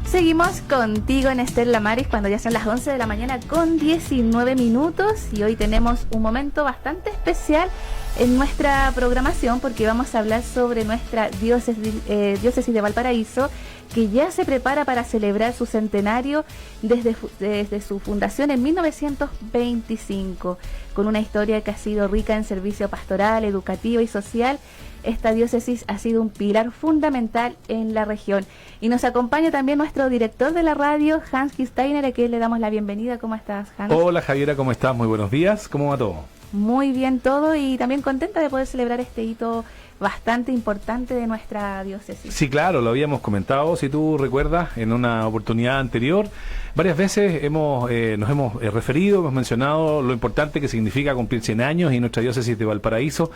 Seguimos contigo en Estela Maris cuando ya son las 11 de la mañana con 19 minutos y hoy tenemos un momento bastante especial en nuestra programación porque vamos a hablar sobre nuestra diócesis de Valparaíso, que ya se prepara para celebrar su centenario desde su fundación en 1925, con una historia que ha sido rica en servicio pastoral, educativo y social. Esta diócesis ha sido un pilar fundamental en la región. Y nos acompaña también nuestro director de la radio, Hans Kisteiner, a quien le damos la bienvenida. ¿Cómo estás, Hans? Hola, Javiera, ¿cómo estás? Muy buenos días. ¿Cómo va todo? Muy bien todo y también contenta de poder celebrar este hito bastante importante de nuestra diócesis. Sí, claro, lo habíamos comentado, si tú recuerdas, en una oportunidad anterior. Varias veces nos hemos referido, hemos mencionado lo importante que significa cumplir 100 años y nuestra diócesis de Valparaíso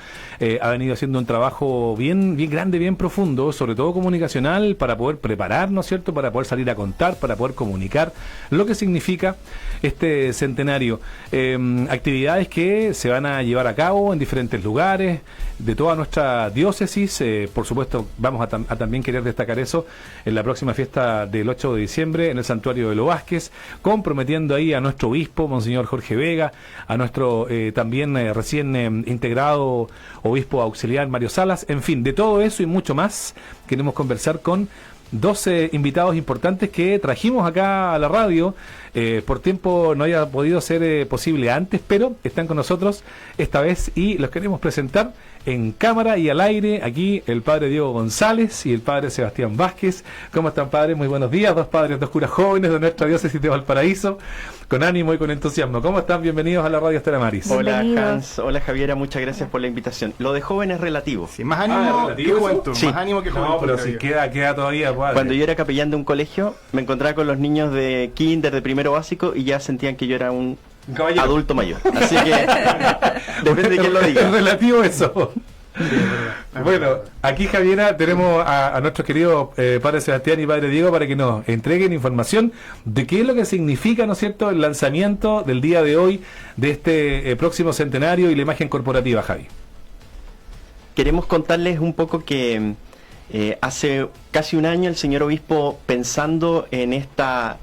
ha venido haciendo un trabajo bien grande, bien profundo, sobre todo comunicacional, para poder preparar, ¿no es cierto?, para poder salir a contar, para poder comunicar lo que significa este centenario. Actividades que se van a llevar a cabo en diferentes lugares de toda nuestra diócesis. Por supuesto, vamos a también querer destacar eso en la próxima fiesta del 8 de diciembre en el Santuario de Lo Vázquez, comprometiendo ahí a nuestro obispo, Monseñor Jorge Vega, a nuestro también recién integrado obispo auxiliar Mario Salas. En fin, de todo eso y mucho más queremos conversar con 12 invitados importantes que trajimos acá a la radio. Por tiempo no haya podido ser posible antes, pero están con nosotros esta vez y los queremos presentar en cámara y al aire. Aquí el padre Diego González y el padre Sebastián Vázquez. ¿Cómo están, padres? Muy buenos días. Dos padres, dos curas jóvenes de nuestra diócesis de Valparaíso, con ánimo y con entusiasmo. ¿Cómo están? Bienvenidos a la radio Estela Maris. Hola, Hans. Hola, Javiera. Muchas gracias por la invitación. Lo de joven es relativo. Sí, más ánimo que juventud. Sí. Más ánimo que juventud. No, pero si queda todavía, padre. Cuando yo era capellán de un colegio, me encontraba con los niños de kinder, de primero básico, y ya sentían que yo era un adulto mayor. Así que depende de quién lo diga. Es relativo eso. Bueno, aquí, Javiera, tenemos a nuestros queridos padre Sebastián y padre Diego para que nos entreguen información de qué es lo que significa, ¿no es cierto?, el lanzamiento del día de hoy de este próximo centenario y la imagen corporativa, Javi. Queremos contarles un poco que hace casi un año el señor obispo, pensando en esta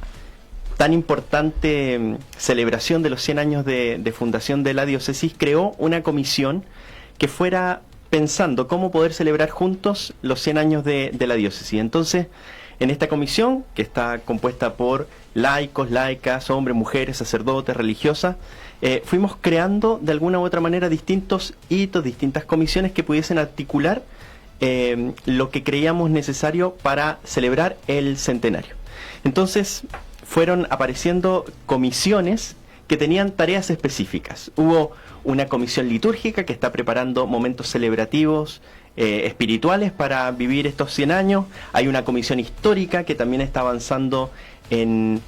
tan importante celebración de los 100 años de fundación de la diócesis, creó una comisión que fuera pensando cómo poder celebrar juntos los 100 años de la diócesis. Entonces, en esta comisión, que está compuesta por laicos, laicas, hombres, mujeres, sacerdotes, religiosas, fuimos creando de alguna u otra manera distintos hitos, distintas comisiones que pudiesen articular lo que creíamos necesario para celebrar el centenario. Entonces, fueron apareciendo comisiones que tenían tareas específicas. Hubo una comisión litúrgica que está preparando momentos celebrativos, espirituales para vivir estos 100 años. Hay una comisión histórica que también está avanzando en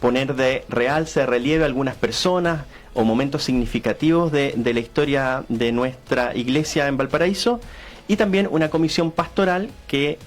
poner de realce, de relieve a algunas personas o momentos significativos de la historia de nuestra iglesia en Valparaíso. Y también una comisión pastoral que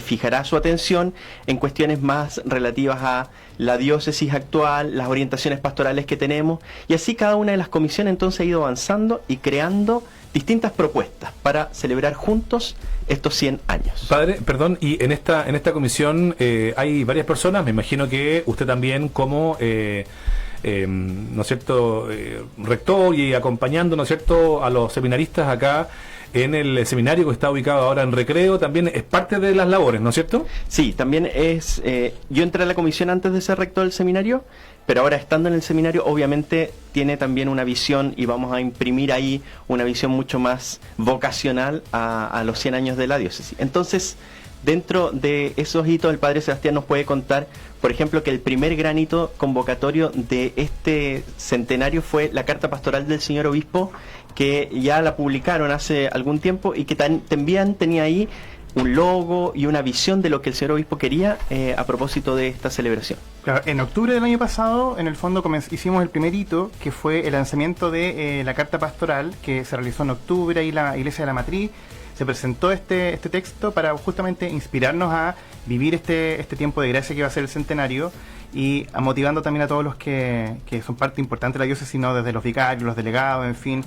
fijará su atención en cuestiones más relativas a la diócesis actual, las orientaciones pastorales que tenemos, y así cada una de las comisiones entonces ha ido avanzando y creando distintas propuestas para celebrar juntos estos 100 años. Padre, perdón, y en esta comisión hay varias personas, me imagino que usted también como ¿no es cierto?, rector y acompañando, ¿no es cierto?, a los seminaristas acá en el seminario que está ubicado ahora en Recreo, también es parte de las labores, ¿no es cierto? Sí, también es... yo entré a la comisión antes de ser rector del seminario, pero ahora estando en el seminario obviamente tiene también una visión y vamos a imprimir ahí una visión mucho más vocacional a los 100 años de la diócesis. Entonces, dentro de esos hitos, el padre Sebastián nos puede contar, por ejemplo, que el primer gran hito convocatorio de este centenario fue la carta pastoral del señor obispo, que ya la publicaron hace algún tiempo y que también tenía ahí un logo y una visión de lo que el señor obispo quería a propósito de esta celebración. Claro, en octubre del año pasado, en el fondo, hicimos el primer hito, que fue el lanzamiento de la carta pastoral, que se realizó en octubre ahí en la Iglesia de la Matriz. Se presentó este texto para justamente inspirarnos a vivir este tiempo de gracia que va a ser el centenario, y motivando también a todos los que son parte importante de la diócesis, ¿no?, desde los vicarios, los delegados, en fin,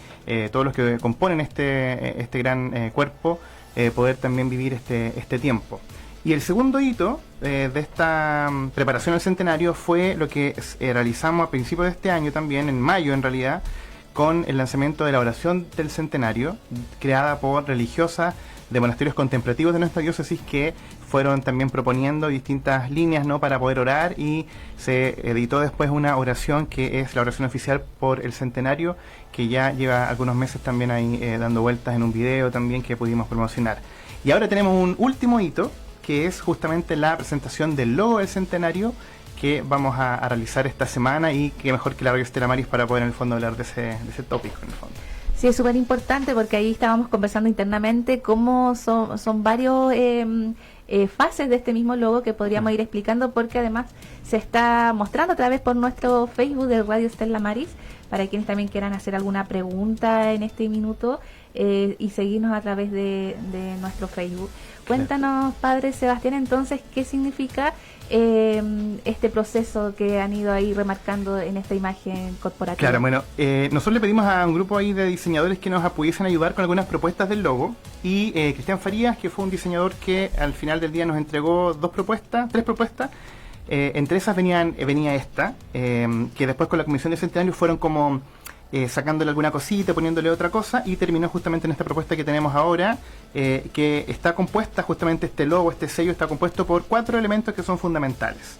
todos los que componen este gran cuerpo, poder también vivir este tiempo. Y el segundo hito de esta preparación al centenario fue lo que realizamos a principios de este año también, en mayo en realidad, con el lanzamiento de la oración del centenario, creada por religiosas de monasterios contemplativos de nuestra diócesis que fueron también proponiendo distintas líneas, ¿no?, para poder orar, y se editó después una oración que es la oración oficial por el centenario, que ya lleva algunos meses también ahí dando vueltas en un video también que pudimos promocionar. Y ahora tenemos un último hito, que es justamente la presentación del logo del centenario, que vamos a realizar esta semana, y qué mejor que la Radio Stella Maris para poder en el fondo hablar de ese tópico en el fondo. Sí, es súper importante porque ahí estábamos conversando internamente cómo son varios fases de este mismo logo que podríamos ir explicando, porque además se está mostrando a través por nuestro Facebook de Radio Stella Maris, para quienes también quieran hacer alguna pregunta en este minuto y seguirnos a través de nuestro Facebook. Cuéntanos, Padre Sebastián, entonces, ¿qué significa este proceso que han ido ahí remarcando en esta imagen corporativa? Claro, bueno, nosotros le pedimos a un grupo ahí de diseñadores que nos pudiesen ayudar con algunas propuestas del logo, y Cristian Farías, que fue un diseñador que al final del día nos entregó tres propuestas. Entre esas venía esta, que después con la Comisión de Centenario fueron como sacándole alguna cosita, poniéndole otra cosa, y terminó justamente en esta propuesta que tenemos ahora, que está compuesta, justamente este logo, este sello, está compuesto por 4 elementos que son fundamentales.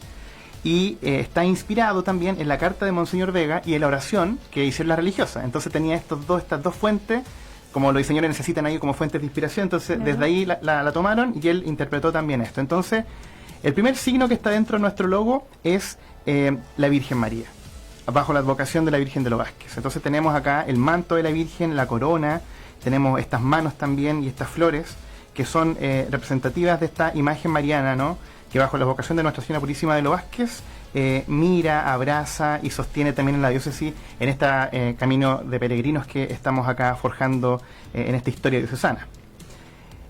Y está inspirado también en la carta de Monseñor Vega y en la oración que hicieron las religiosas. Entonces tenía estas dos fuentes, como los diseñadores necesitan ahí como fuentes de inspiración, entonces desde ahí la tomaron, y él interpretó también esto. Entonces, el primer signo que está dentro de nuestro logo es la Virgen María, bajo la advocación de la Virgen de los Vázquez. Entonces tenemos acá el manto de la Virgen, la corona, tenemos estas manos también y estas flores que son representativas de esta imagen mariana, ¿no?, que bajo la advocación de Nuestra Señora Purísima de los Vázquez mira, abraza y sostiene también en la diócesis en este camino de peregrinos que estamos acá forjando en esta historia diocesana.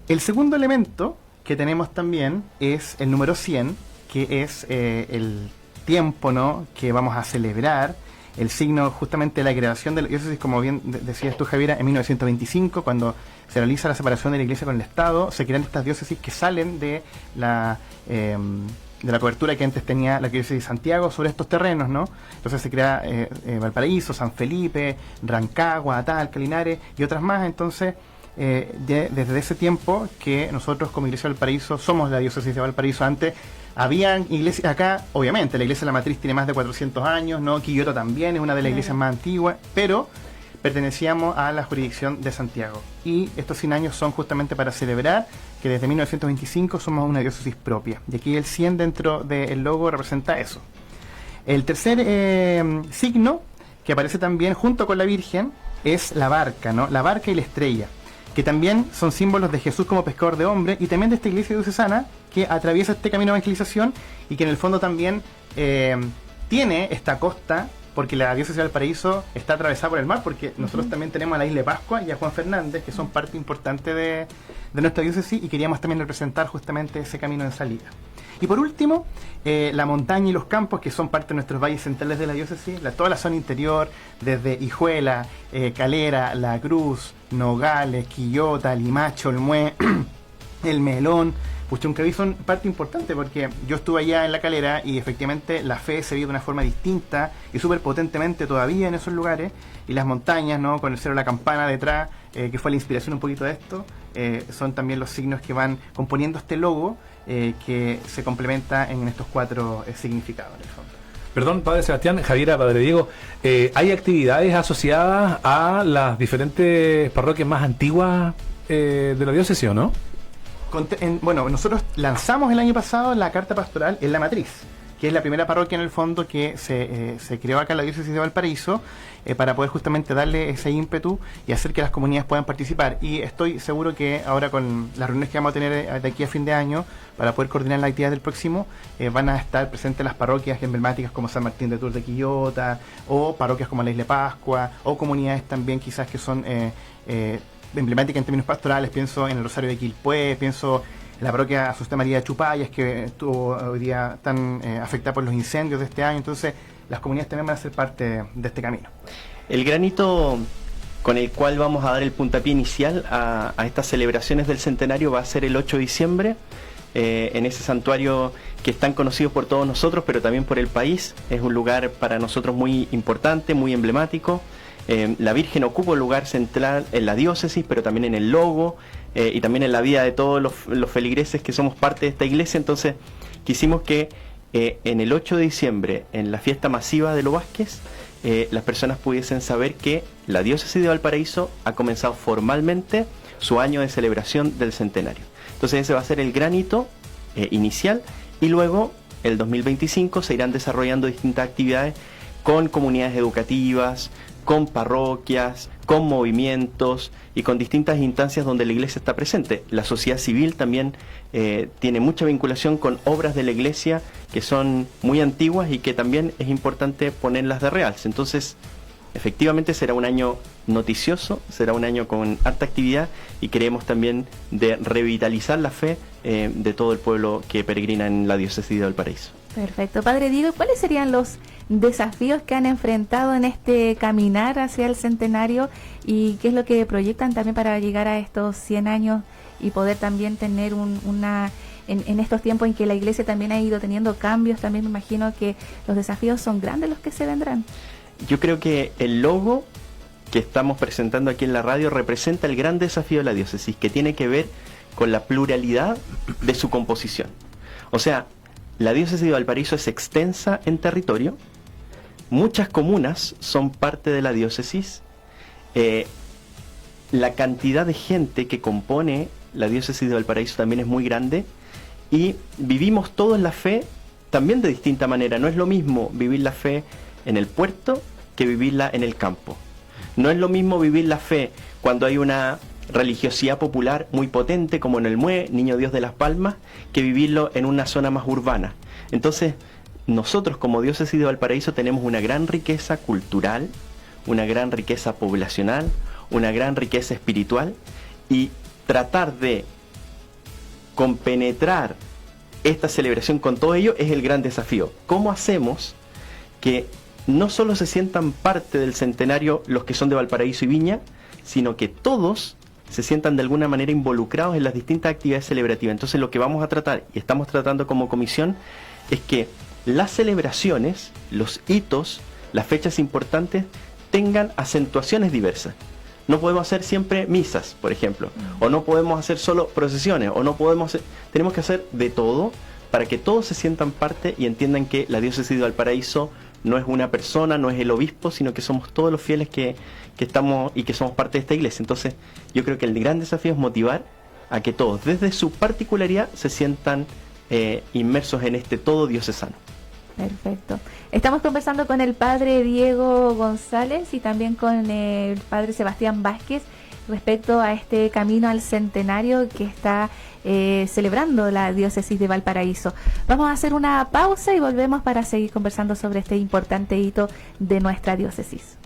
El segundo elemento que tenemos también es el número 100, que es el tiempo, ¿no?, que vamos a celebrar, el signo justamente de la creación de la diócesis, como bien decías tú, Javiera, en 1925, cuando se realiza la separación de la Iglesia con el Estado, se crean estas diócesis que salen de la cobertura que antes tenía la diócesis de Santiago sobre estos terrenos, ¿no? Entonces se crea Valparaíso, San Felipe, Rancagua, Talca, Linares y otras más. Entonces, desde ese tiempo que nosotros como Iglesia de Valparaíso somos la diócesis de Valparaíso. Antes habían iglesias acá, obviamente la Iglesia de la Matriz tiene más de 400 años, ¿no? Quillota también es una de las iglesias más antiguas, pero pertenecíamos a la jurisdicción de Santiago, y estos 100 años son justamente para celebrar que desde 1925 somos una diócesis propia, y aquí el 100 dentro del logo representa eso. El tercer signo que aparece también junto con la Virgen es la barca, ¿no?, la barca y la estrella, que también son símbolos de Jesús como pescador de hombres, y también de esta iglesia diocesana que atraviesa este camino de evangelización, y que en el fondo también tiene esta costa, porque la diócesis de Valparaíso está atravesada por el mar, porque nosotros también tenemos a la isla de Pascua y a Juan Fernández, que son parte importante de nuestra diócesis, y queríamos también representar justamente ese camino de salida. Y por último, la montaña y los campos, que son parte de nuestros valles centrales de la diócesis, toda la zona interior, desde Hijuela, Calera, La Cruz, Nogales, Quillota, Limache, Olmué, El Melón, Puchuncaví, son parte importante, porque yo estuve allá en La Calera y efectivamente la fe se vive de una forma distinta y súper potentemente todavía en esos lugares, y las montañas, ¿no?, con el Cerro de la Campana detrás, que fue la inspiración un poquito de esto, son también los signos que van componiendo este logo, que se complementa en estos 4 significados en el fondo. Perdón, Padre Sebastián, Javiera, Padre Diego, ¿hay actividades asociadas a las diferentes parroquias más antiguas de la diócesis, o no? Bueno, nosotros lanzamos el año pasado la carta pastoral en La Matriz, que es la primera parroquia en el fondo que se creó acá en la diócesis de Valparaíso, para poder justamente darle ese ímpetu y hacer que las comunidades puedan participar. Y estoy seguro que ahora, con las reuniones que vamos a tener de aquí a fin de año, para poder coordinar la actividad del próximo, van a estar presentes las parroquias emblemáticas como San Martín de Tours de Quillota, o parroquias como la Isla de Pascua, o comunidades también quizás que son emblemática en términos pastorales. Pienso en el Rosario de Quilpué, pienso en la parroquia Asunción María de Chupayas, que estuvo hoy día tan afectada por los incendios de este año. Entonces las comunidades también van a ser parte de este camino. El granito con el cual vamos a dar el puntapié inicial a estas celebraciones del centenario va a ser el 8 de diciembre, en ese santuario que es tan conocido por todos nosotros, pero también por el país. Es un lugar para nosotros muy importante, muy emblemático. La Virgen ocupa un lugar central en la diócesis, pero también en el logo y también en la vida de todos los feligreses que somos parte de esta iglesia. Entonces quisimos que en el 8 de diciembre, en la fiesta masiva de Los Vázquez, las personas pudiesen saber que la diócesis de Valparaíso ha comenzado formalmente su año de celebración del centenario. Entonces ese va a ser el gran hito inicial, y luego el 2025 se irán desarrollando distintas actividades con comunidades educativas, con parroquias, con movimientos y con distintas instancias donde la iglesia está presente. La sociedad civil también tiene mucha vinculación con obras de la iglesia que son muy antiguas y que también es importante ponerlas de realce. Entonces, efectivamente será un año noticioso, será un año con harta actividad, y creemos también de revitalizar la fe de todo el pueblo que peregrina en la diócesis de Valparaíso. Perfecto. Padre Diego, ¿cuáles serían los desafíos que han enfrentado en este caminar hacia el centenario y qué es lo que proyectan también para llegar a estos 100 años y poder también tener en estos tiempos en que la iglesia también ha ido teniendo cambios? También me imagino que los desafíos son grandes los que se vendrán. Yo creo que el logo que estamos presentando aquí en la radio representa el gran desafío de la diócesis, que tiene que ver con la pluralidad de su composición. O sea, la diócesis de Valparaíso es extensa en territorio, muchas comunas son parte de la diócesis, la cantidad de gente que compone la diócesis de Valparaíso también es muy grande, y vivimos todos la fe también de distinta manera. No es lo mismo vivir la fe en el puerto que vivirla en el campo. No es lo mismo vivir la fe cuando hay una religiosidad popular muy potente como en el MUE, Niño Dios de las Palmas, que vivirlo en una zona más urbana. Entonces, nosotros como diócesis de Valparaíso tenemos una gran riqueza cultural, una gran riqueza poblacional, una gran riqueza espiritual, y tratar de compenetrar esta celebración con todo ello es el gran desafío. ¿Cómo hacemos que no solo se sientan parte del centenario los que son de Valparaíso y Viña, sino que todos se sientan de alguna manera involucrados en las distintas actividades celebrativas? Entonces lo que vamos a tratar, y estamos tratando como comisión, es que las celebraciones, los hitos, las fechas importantes tengan acentuaciones diversas. No podemos hacer siempre misas, por ejemplo, o no podemos hacer solo procesiones, o no podemos hacer, tenemos que hacer de todo para que todos se sientan parte y entiendan que la diócesis de Valparaíso no es una persona, no es el obispo, sino que somos todos los fieles que estamos y que somos parte de esta iglesia. Entonces, yo creo que el gran desafío es motivar a que todos, desde su particularidad, se sientan inmersos en este todo diocesano. Perfecto. Estamos conversando con el padre Diego González y también con el padre Sebastián Vázquez respecto a este camino al centenario que está celebrando la diócesis de Valparaíso. Vamos a hacer una pausa y volvemos para seguir conversando sobre este importante hito de nuestra diócesis.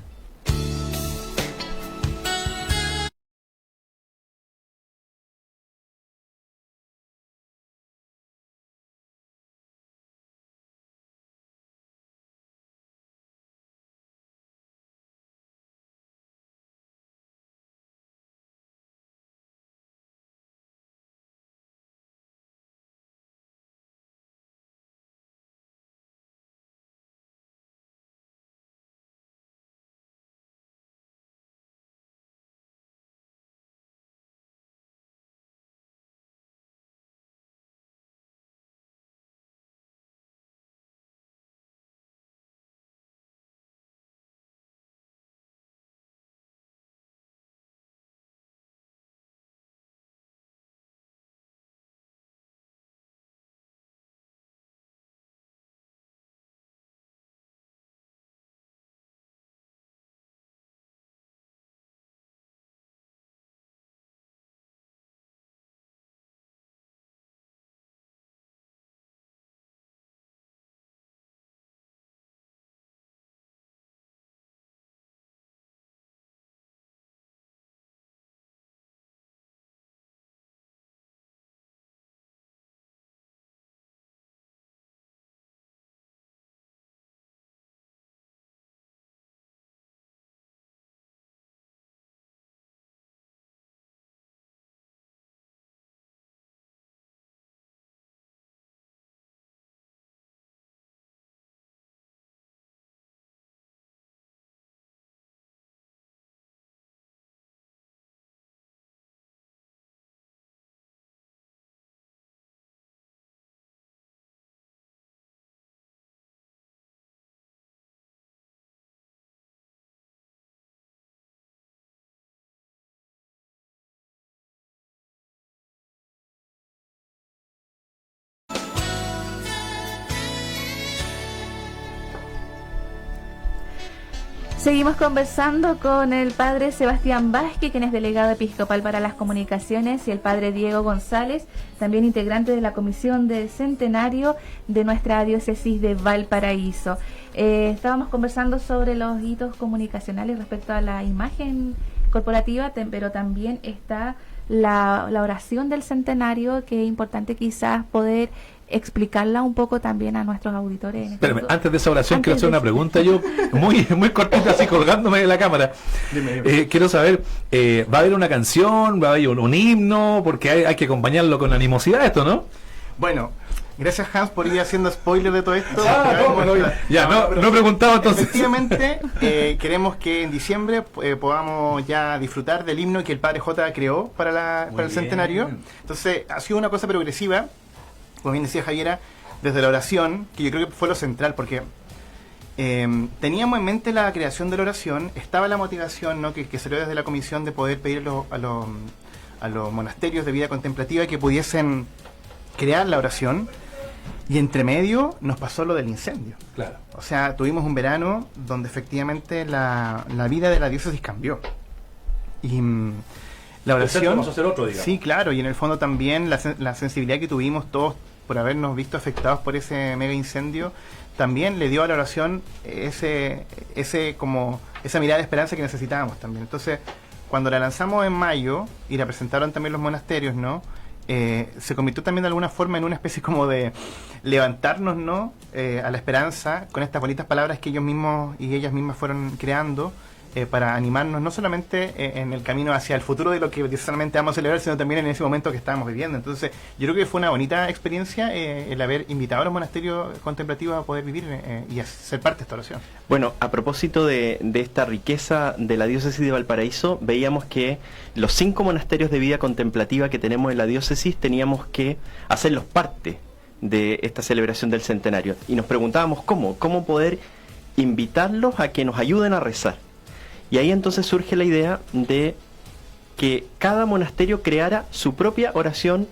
Seguimos conversando con el padre Sebastián Vázquez, quien es delegado episcopal para las comunicaciones, y el padre Diego González, también integrante de la Comisión del Centenario de nuestra diócesis de Valparaíso. Estábamos conversando sobre los hitos comunicacionales respecto a la imagen corporativa, pero también está la oración del centenario, que es importante quizás poder explicarla un poco también a nuestros auditores. Espérame, antes de esa oración quiero hacer una pregunta yo, muy cortita, así colgándome de la cámara. Dime. Quiero saber, ¿va a haber una canción, va a haber un himno? Porque hay que acompañarlo con animosidad esto, ¿no? Bueno, gracias Hans por ir haciendo spoiler de todo esto. No he preguntado entonces. Efectivamente, queremos que en diciembre podamos ya disfrutar del himno que el Padre J creó para el centenario. Entonces, ha sido una cosa progresiva, como bien decía Javiera, desde la oración, que yo creo que fue lo central, porque teníamos en mente la creación de la oración, estaba la motivación, ¿no?, que salió desde la comisión de poder pedir a los monasterios de vida contemplativa que pudiesen crear la oración, y entre medio nos pasó lo del incendio. Claro. O sea, tuvimos un verano donde efectivamente la vida de la diócesis cambió. Y la oración... Vamos a hacer otro, digamos. Sí, claro, y en el fondo también la sensibilidad que tuvimos todos por habernos visto afectados por ese mega incendio, también le dio a la oración esa mirada de esperanza que necesitábamos también. Entonces, cuando la lanzamos en mayo y la presentaron también los monasterios, ¿no?, se convirtió también de alguna forma en una especie como de levantarnos, ¿no?, a la esperanza con estas bonitas palabras que ellos mismos y ellas mismas fueron creando, para animarnos no solamente en el camino hacia el futuro de lo que diocesánamente vamos a celebrar, sino también en ese momento que estábamos viviendo. Entonces, yo creo que fue una bonita experiencia el haber invitado a los monasterios contemplativos a poder vivir y a ser parte de esta oración. Bueno, a propósito de esta riqueza de la diócesis de Valparaíso, veíamos que los 5 monasterios de vida contemplativa que tenemos en la diócesis teníamos que hacerlos parte de esta celebración del centenario. Y nos preguntábamos cómo poder invitarlos a que nos ayuden a rezar. Y ahí entonces surge la idea de que cada monasterio creara su propia oración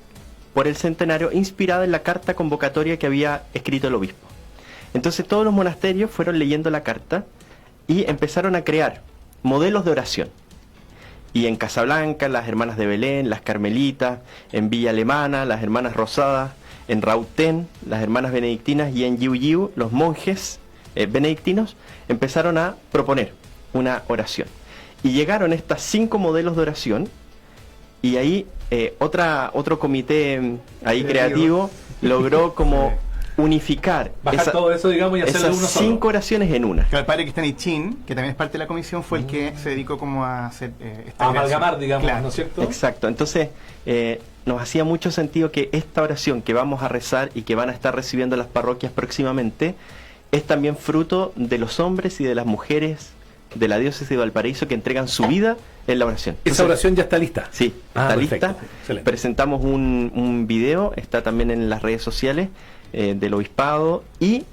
por el centenario, inspirada en la carta convocatoria que había escrito el obispo. Entonces todos los monasterios fueron leyendo la carta y empezaron a crear modelos de oración. Y en Casablanca, las hermanas de Belén, las Carmelitas; en Villa Alemana, las hermanas Rosadas; en Rautén, las hermanas benedictinas; y en Yiu, los monjes benedictinos empezaron a proponer una oración. Y llegaron estas 5 modelos de oración, y ahí otro comité ahí creativo logró como unificar bajar todo eso, digamos, y hacerlo esas uno solo. 5 oraciones en una. Que el padre Cristian Ichin, que también es parte de la comisión, fue el que se dedicó como a hacer esta amalgamar, digamos, claro, ¿no es cierto? Exacto. Entonces nos hacía mucho sentido que esta oración que vamos a rezar y que van a estar recibiendo las parroquias próximamente es también fruto de los hombres y de las mujeres de la diócesis de Valparaíso que entregan su vida en la oración. Entonces, ¿esa oración ya está lista? Sí, está perfecto. lista. Excelente. Presentamos un video, está también en las redes sociales del obispado, y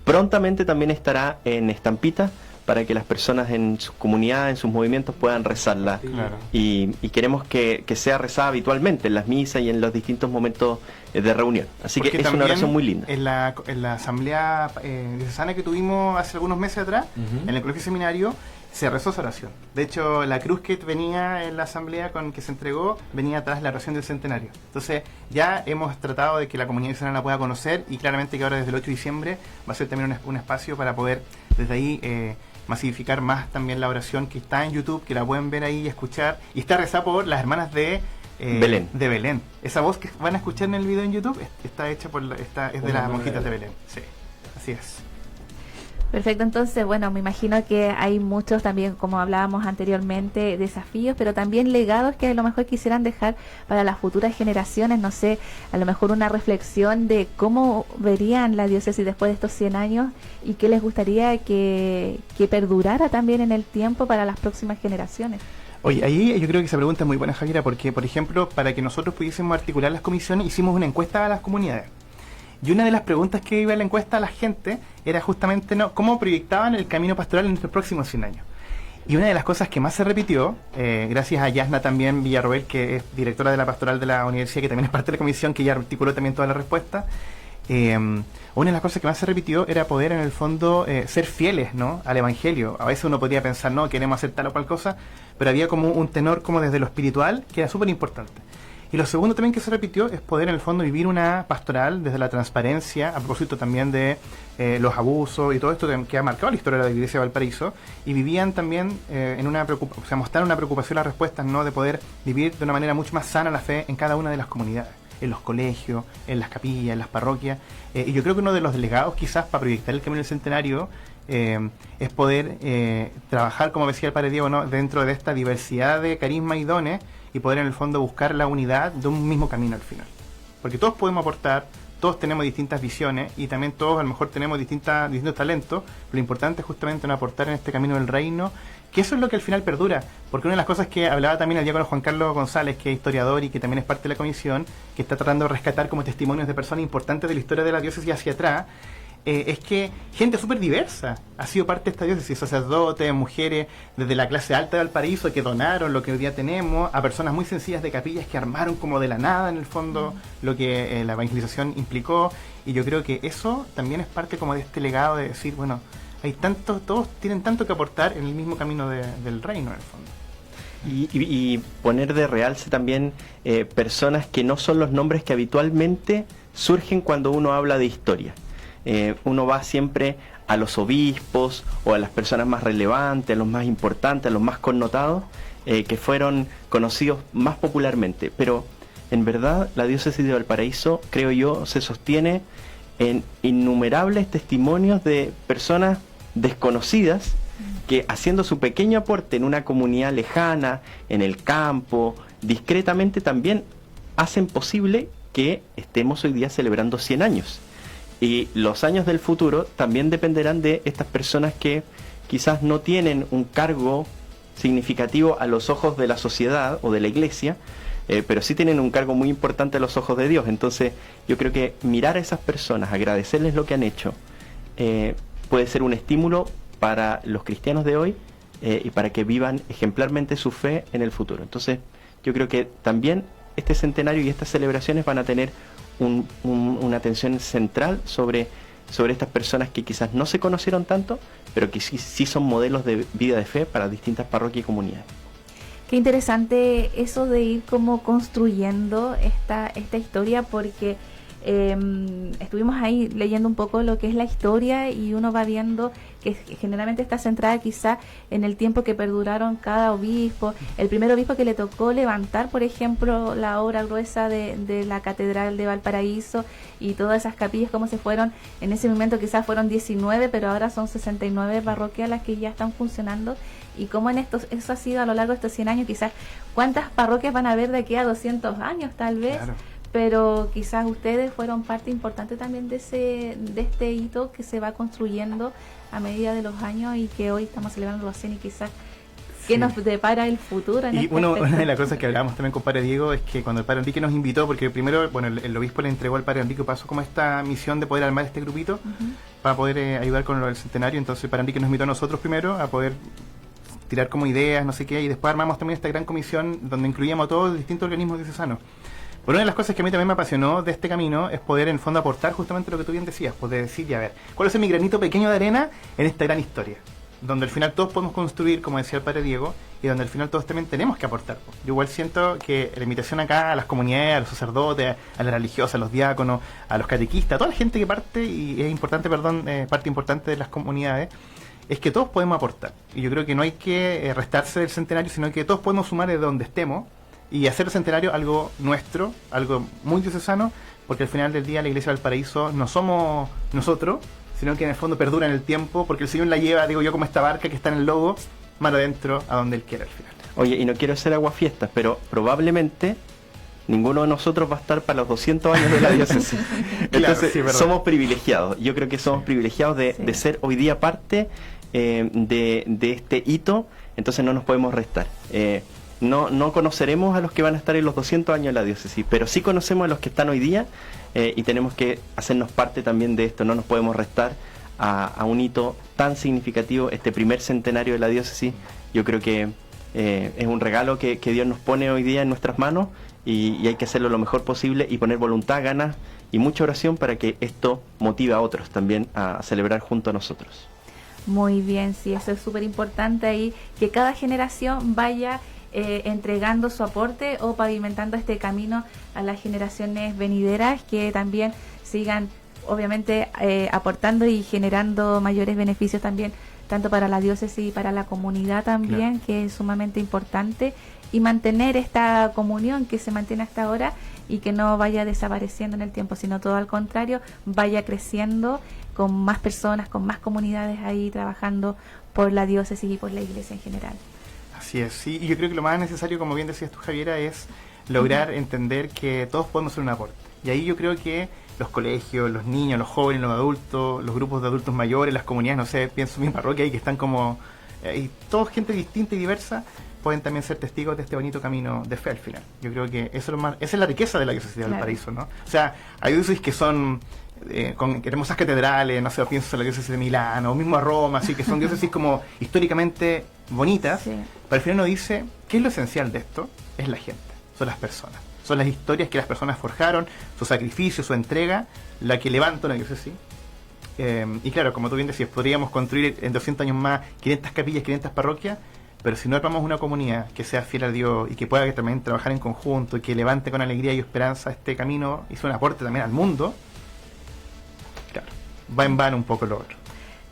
prontamente también estará en estampita para que las personas en sus comunidades, en sus movimientos, puedan rezarla. Claro. Y queremos que sea rezada habitualmente en las misas y en los distintos momentos de reunión. Así porque que es una oración muy linda. En la asamblea diocesana que tuvimos hace algunos meses atrás, en el colegio seminario, se rezó esa oración. De hecho, la cruz que venía en la asamblea con que se entregó venía atrás de la oración del centenario. Entonces, ya hemos tratado de que la comunidad diocesana la pueda conocer, y claramente que ahora desde el 8 de diciembre va a ser también un espacio para poder desde ahí masificar más también la oración, que está en YouTube, que la pueden ver ahí y escuchar, y está rezada por las hermanas de Belén. Esa voz que van a escuchar en el video en YouTube está hecha es de las monjitas de Belén. Sí, así es. Perfecto, entonces, bueno, me imagino que hay muchos también, como hablábamos anteriormente, desafíos, pero también legados que a lo mejor quisieran dejar para las futuras generaciones. No sé, a lo mejor una reflexión de cómo verían la diócesis después de estos 100 años y qué les gustaría que perdurara también en el tiempo para las próximas generaciones. Oye, ahí yo creo que esa pregunta es muy buena, Javiera, porque, por ejemplo, para que nosotros pudiésemos articular las comisiones, hicimos una encuesta a las comunidades. Y una de las preguntas que iba a la encuesta a la gente era justamente cómo proyectaban el camino pastoral en los próximos 100 años. Y una de las cosas que más se repitió, gracias a Yasna también Villarroel, que es directora de la pastoral de la universidad, que también es parte de la comisión, que ya articuló también toda la respuesta, una de las cosas que más se repitió era poder en el fondo ser fieles, ¿no?, al Evangelio. A veces uno podría pensar, no, queremos hacer tal o cual cosa, pero había como un tenor como desde lo espiritual que era súper importante. Y lo segundo también que se repitió es poder en el fondo vivir una pastoral desde la transparencia, a propósito también de los abusos y todo esto que ha marcado la historia de la Iglesia de Valparaíso, y vivían también en una preocupación, o sea, mostraron una preocupación las respuestas, ¿no?, de poder vivir de una manera mucho más sana la fe en cada una de las comunidades, en los colegios, en las capillas, en las parroquias, y yo creo que uno de los delegados quizás para proyectar el Camino del Centenario es poder trabajar, como decía el Padre Diego, ¿no?, dentro de esta diversidad de carismas y dones, y poder en el fondo buscar la unidad de un mismo camino al final. Porque todos podemos aportar, todos tenemos distintas visiones y también todos a lo mejor tenemos distintos talentos. Lo importante es justamente no aportar en este camino del reino, que eso es lo que al final perdura. Porque una de las cosas que hablaba también el diácono Juan Carlos González, que es historiador y que también es parte de la comisión, que está tratando de rescatar como testimonios de personas importantes de la historia de la diócesis hacia atrás, es que gente súper diversa ha sido parte de esta diócesis, sacerdotes, mujeres desde la clase alta de Valparaíso que donaron lo que hoy día tenemos, a personas muy sencillas de capillas que armaron como de la nada en el fondo lo que la evangelización implicó, y yo creo que eso también es parte como de este legado de decir, bueno, hay tanto, todos tienen tanto que aportar en el mismo camino del reino en el fondo. Y poner de realce también personas que no son los nombres que habitualmente surgen cuando uno habla de historia. Uno va siempre a los obispos o a las personas más relevantes, a los más importantes, a los más connotados, que fueron conocidos más popularmente. Pero en verdad la diócesis de Valparaíso, creo yo, se sostiene en innumerables testimonios de personas desconocidas que, haciendo su pequeño aporte en una comunidad lejana, en el campo, discretamente también hacen posible que estemos hoy día celebrando 100 años. Y los años del futuro también dependerán de estas personas que quizás no tienen un cargo significativo a los ojos de la sociedad o de la Iglesia, pero sí tienen un cargo muy importante a los ojos de Dios. Entonces yo creo que mirar a esas personas, agradecerles lo que han hecho, puede ser un estímulo para los cristianos de hoy y para que vivan ejemplarmente su fe en el futuro. Entonces yo creo que también este centenario y estas celebraciones van a tener una atención central sobre estas personas que quizás no se conocieron tanto, pero que sí son modelos de vida de fe para distintas parroquias y comunidades. Qué interesante eso de ir como construyendo esta historia, porque estuvimos ahí leyendo un poco lo que es la historia y uno va viendo que generalmente está centrada quizá en el tiempo que perduraron cada obispo. El primer obispo que le tocó levantar, por ejemplo, la obra gruesa de la Catedral de Valparaíso y todas esas capillas, cómo se fueron, en ese momento quizás fueron 19, pero ahora son 69 parroquias las que ya están funcionando, y cómo eso ha sido a lo largo de estos 100 años, quizás cuántas parroquias van a haber de aquí a 200 años tal vez. Claro. Pero quizás ustedes fueron parte importante también de este hito que se va construyendo a medida de los años y que hoy estamos celebrando los 100, y quizás qué nos depara el futuro. Y una de las cosas que hablábamos también con Padre Diego es que cuando el Padre Enrique nos invitó, porque primero, bueno, el obispo le entregó al Padre Enrique, pasó como esta misión de poder armar este grupito para poder ayudar con el centenario. Entonces el Padre Enrique nos invitó a nosotros primero a poder tirar como ideas, no sé qué, y después armamos también esta gran comisión donde incluíamos a todos los distintos organismos diocesanos. Pero una de las cosas que a mí también me apasionó de este camino es poder en el fondo aportar justamente lo que tú bien decías, poder decir, ya, a ver, ¿cuál es mi granito pequeño de arena en esta gran historia? Donde al final todos podemos construir, como decía el Padre Diego, y donde al final todos también tenemos que aportar. Yo igual siento que la invitación acá a las comunidades, a los sacerdotes, a las religiosas, a los diáconos, a los catequistas, a toda la gente que parte, y es importante, parte importante de las comunidades, es que todos podemos aportar. Y yo creo que no hay que restarse del centenario, sino que todos podemos sumar desde donde estemos y hacer el centenario algo nuestro, algo muy diocesano, porque al final del día la Iglesia del Valparaíso no somos nosotros, sino que en el fondo perdura en el tiempo, porque el Señor la lleva, digo yo, como esta barca que está en el logo, más adentro, a donde Él quiera al final. Oye, y no quiero hacer aguafiestas, pero probablemente ninguno de nosotros va a estar para los 200 años de la diócesis. Entonces, claro, sí, somos privilegiados. Yo creo que somos privilegiados de ser hoy día parte de este hito, entonces no nos podemos restar. No conoceremos a los que van a estar en los 200 años de la diócesis, pero sí conocemos a los que están hoy día, y tenemos que hacernos parte también de esto. No nos podemos restar a un hito tan significativo, este primer centenario de la diócesis. Yo creo que es un regalo que Dios nos pone hoy día en nuestras manos y hay que hacerlo lo mejor posible y poner voluntad, ganas y mucha oración para que esto motive a otros también a celebrar junto a nosotros. Muy bien, sí, eso es súper importante ahí, que cada generación vaya entregando su aporte o pavimentando este camino a las generaciones venideras, que también sigan obviamente aportando y generando mayores beneficios también, tanto para la diócesis y para la comunidad también, claro, que es sumamente importante, y mantener esta comunión que se mantiene hasta ahora y que no vaya desapareciendo en el tiempo, sino todo al contrario, vaya creciendo con más personas, con más comunidades ahí trabajando por la diócesis y por la iglesia en general. Así es, sí, y yo creo que lo más necesario, como bien decías tú, Javiera, es lograr entender que todos podemos hacer un aporte. Y ahí yo creo que los colegios, los niños, los jóvenes, los adultos, los grupos de adultos mayores, las comunidades, no sé, pienso en mi parroquia ahí que están como, y todos gente distinta y diversa, pueden también ser testigos de este bonito camino de fe al final. Yo creo que eso es lo más, esa es la riqueza de la diócesis de Valparaíso, ¿no? O sea, hay diócesis que son con hermosas catedrales, no sé, pienso en la diócesis de Milán o mismo a Roma, así que son diócesis como históricamente bonitas, sí, pero al final uno dice, ¿qué es lo esencial de esto? Es la gente, son las personas, son las historias que las personas forjaron, su sacrificio, su entrega, la que levanta una diócesis. Y claro, como tú bien decías, podríamos construir en 200 años más 500 capillas, 500 parroquias, pero si no armamos una comunidad que sea fiel a Dios y que pueda también trabajar en conjunto y que levante con alegría y esperanza este camino y sea un aporte también al mundo, claro, va en vano un poco lo otro.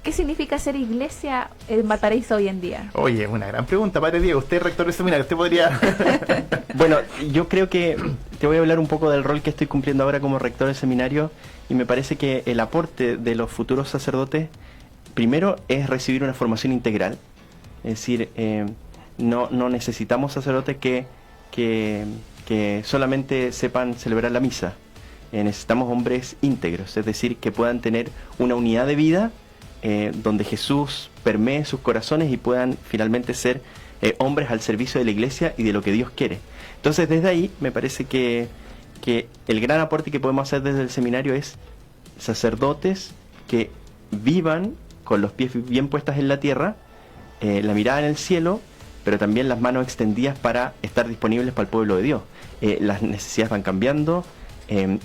¿Qué significa ser iglesia en Valparaíso hoy en día? Oye, una gran pregunta, Padre Diego. Usted es rector del seminario, usted podría... Bueno, yo creo que te voy a hablar un poco del rol que estoy cumpliendo ahora como rector del seminario, y me parece que el aporte de los futuros sacerdotes, primero, es recibir una formación integral. Es decir, no necesitamos sacerdotes que solamente sepan celebrar la misa. Necesitamos hombres íntegros, es decir, que puedan tener una unidad de vida donde Jesús permee sus corazones y puedan finalmente ser hombres al servicio de la iglesia y de lo que Dios quiere. Entonces, desde ahí me parece que el gran aporte que podemos hacer desde el seminario es sacerdotes que vivan con los pies bien puestas en la tierra, la mirada en el cielo, pero también las manos extendidas para estar disponibles para el pueblo de Dios. Las necesidades van cambiando,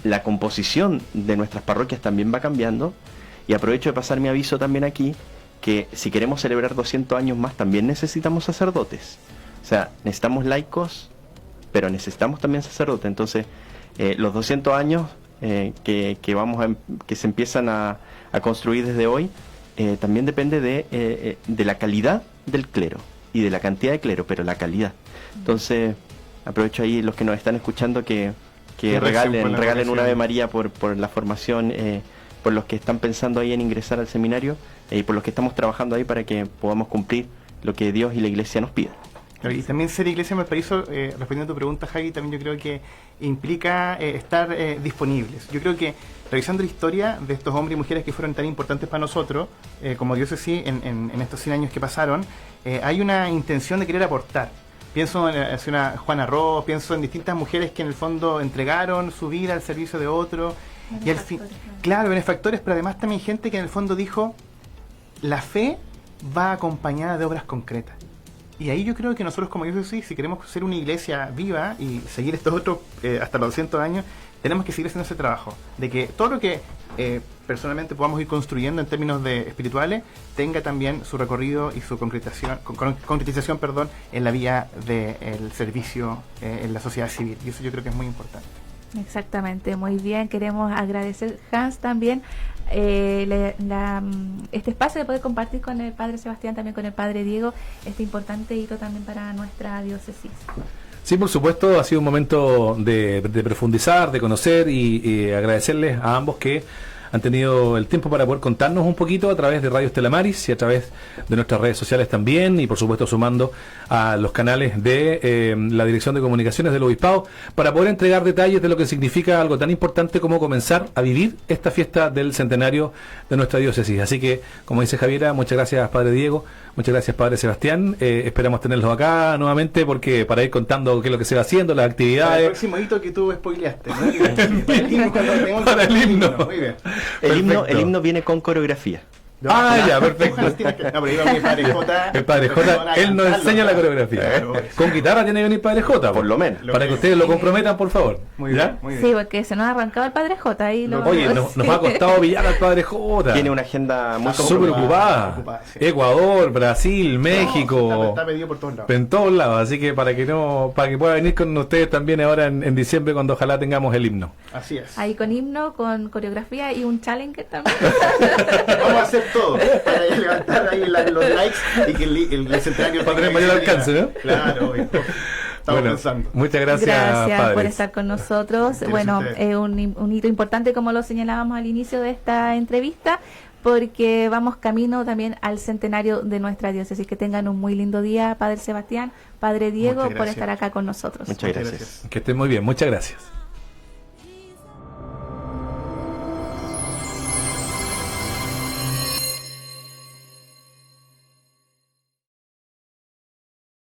la composición de nuestras parroquias también va cambiando, y aprovecho de pasar mi aviso también aquí, que si queremos celebrar 200 años más también necesitamos sacerdotes. O sea, necesitamos laicos, pero necesitamos también sacerdotes. Entonces, los 200 años que se empiezan a construir desde hoy, también depende de la calidad del clero y de la cantidad de clero, pero la calidad. Entonces, aprovecho ahí los que nos están escuchando que regalen una Ave María por la formación, por los que están pensando ahí en ingresar al seminario y por los que estamos trabajando ahí para que podamos cumplir lo que Dios y la Iglesia nos piden. Y también ser iglesia en Valparaíso, respondiendo a tu pregunta, Javi, también yo creo que implica estar disponibles. Yo creo que revisando la historia de estos hombres y mujeres que fueron tan importantes para nosotros, como diócesis en estos 100 años que pasaron, hay una intención de querer aportar. Pienso en una Juana Ross, pienso en distintas mujeres que en el fondo entregaron su vida al servicio de otro. Y al fin, claro, benefactores, pero además también gente que en el fondo dijo, la fe va acompañada de obras concretas. Y ahí yo creo que nosotros como diócesis, si queremos ser una iglesia viva y seguir estos otros hasta los 200 años, tenemos que seguir haciendo ese trabajo, de que todo lo que personalmente podamos ir construyendo en términos de espirituales, tenga también su recorrido y su concretización en la vía del servicio en la sociedad civil. Y eso yo creo que es muy importante. Exactamente, muy bien. Queremos agradecer, Hans, también este espacio de poder compartir con el Padre Sebastián, también con el Padre Diego, este importante hito también para nuestra diócesis. Sí, por supuesto, ha sido un momento de profundizar, de conocer y agradecerles a ambos que han tenido el tiempo para poder contarnos un poquito a través de Radio Estela Maris y a través de nuestras redes sociales también, y por supuesto sumando a los canales de la Dirección de Comunicaciones del Obispado, para poder entregar detalles de lo que significa algo tan importante como comenzar a vivir esta fiesta del centenario de nuestra diócesis. Así que, como dice Javiera, muchas gracias, Padre Diego, muchas gracias, Padre Sebastián. Esperamos tenerlos acá nuevamente porque para ir contando qué es lo que se va haciendo, las actividades. El próximo hito que tú spoileaste, ¿no? Para el himno. Muy bien. El himno viene con coreografía. Ya, perfecto. No, pero iba mi padre J. El padre J, él nos enseña la coreografía. Claro. Con guitarra tiene que venir padre J. Por lo menos. Para que ustedes lo comprometan, por favor. Muy ¿Ya? bien, muy bien. Sí, porque se nos ha arrancado el padre J ahí. Oye, nos ha costado pillar al padre J. Tiene una agenda muy Está súper comprometida. ocupada. sí. Ecuador, Brasil, México. Está pedido por todos lados. En todos lados, así que para que pueda venir con ustedes también ahora en diciembre, cuando ojalá tengamos el himno. Así es. Ahí con himno, con coreografía y un challenge también. Vamos a hacer todo para levantar ahí los likes y que el centenario Para tener mayor alcance, ¿no? Claro, obvio. Estamos pensando. Muchas gracias, Gracias por padres. estar con nosotros. Gracias Bueno, a ustedes. es un hito importante, como lo señalábamos al inicio de esta entrevista, porque vamos camino también al centenario de nuestra diócesis. Que tengan un muy lindo día, Padre Sebastián, Padre Diego, Muchas por gracias. estar acá con nosotros. Muchas gracias. Que estén muy bien, muchas gracias.